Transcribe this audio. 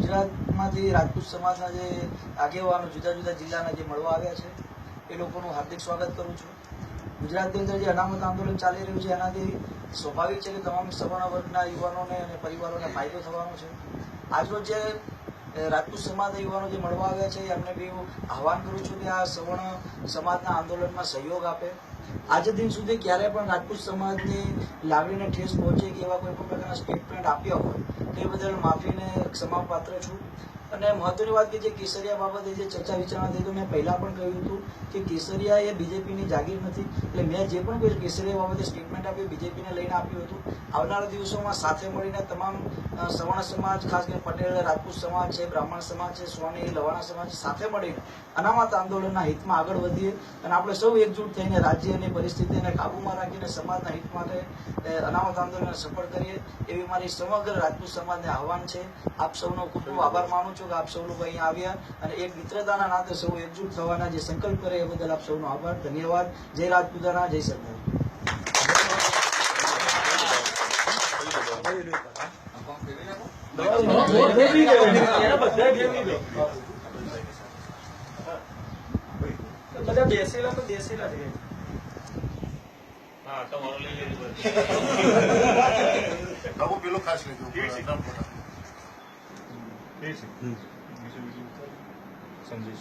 ગુજરાતમાંથી રાજપૂત સમાજના જે આગેવાનો જુદા જુદા જિલ્લાના જે મળવા આવ્યા છે એ લોકોનું હાર્દિક સ્વાગત કરું છું। ગુજરાતની અંદર જે અનામત આંદોલન ચાલી રહ્યું છે એનાથી સ્વાભાવિક છે કે તમામ સવર્ણ વર્ગના યુવાનોને અને પરિવારોને ફાયદો થવાનો છે। આજરોજ જે રાજપૂત સમાજના યુવાનો જે મળવા આવ્યા છે એમને બી હું આહવાન કરું છું કે આ સવર્ણ સમાજના આંદોલનમાં સહયોગ આપે। આજે દિન સુધી ક્યારેય પણ રાજપૂત સમાજની લાગણીને ઠેસ પહોંચે કે એવા કોઈ પણ પ્રકારના સ્ટેટમેન્ટ આપ્યા હોય તો એ બદલ માફીને ક્ષમાપાત્ર છું। અને મહત્વની વાત કે જે કેસરિયા બાબતે જે ચર્ચા વિચારણા થઈ તો મેં પહેલા પણ કહ્યું હતું કે કેસરિયા એ બીજેપીની જાગીર નથી। એટલે મેં જે પણ કોઈ કેસરિયા બાબતે સ્ટેટમેન્ટ આપ્યું બીજેપીને લઈને આપ્યું હતું। આવનારા દિવસોમાં સાથે મળીને તમામ સવર્ણ સમાજ, ખાસ કરીને પટેલ રાજપૂત સમાજ છે, બ્રાહ્મણ સમાજ છે, સોની લવાણા સમાજ સાથે મળીને અનામત આંદોલનના હિતમાં આગળ વધીએ અને આપણે સૌ એકજૂટ થઈને રાજ્યની પરિસ્થિતિને કાબૂમાં રાખીને સમાજના હિત માટે અનામત આંદોલનને સફળ કરીએ એવી મારી સમગ્ર રાજપૂત સમાજને આહવાન છે। આપ સૌનો ખૂબ ખૂબ આભાર માનું છું કે આપ સૌ લોકો અહીંયા આવ્યા અને એક મિત્રતાના નાતે સૌ એકજૂટ થવાના જે સંકલ્પ કરે એ બદલ આપ સૌનો આભાર, ધન્યવાદ। જય રાજપૂતાના, જય સરદાર। બધા બેસેલા તો બેસેલા જ રહે। હા, તમારો લઈ લેજો બાબુ પેલો ખાસ લેજો સંજય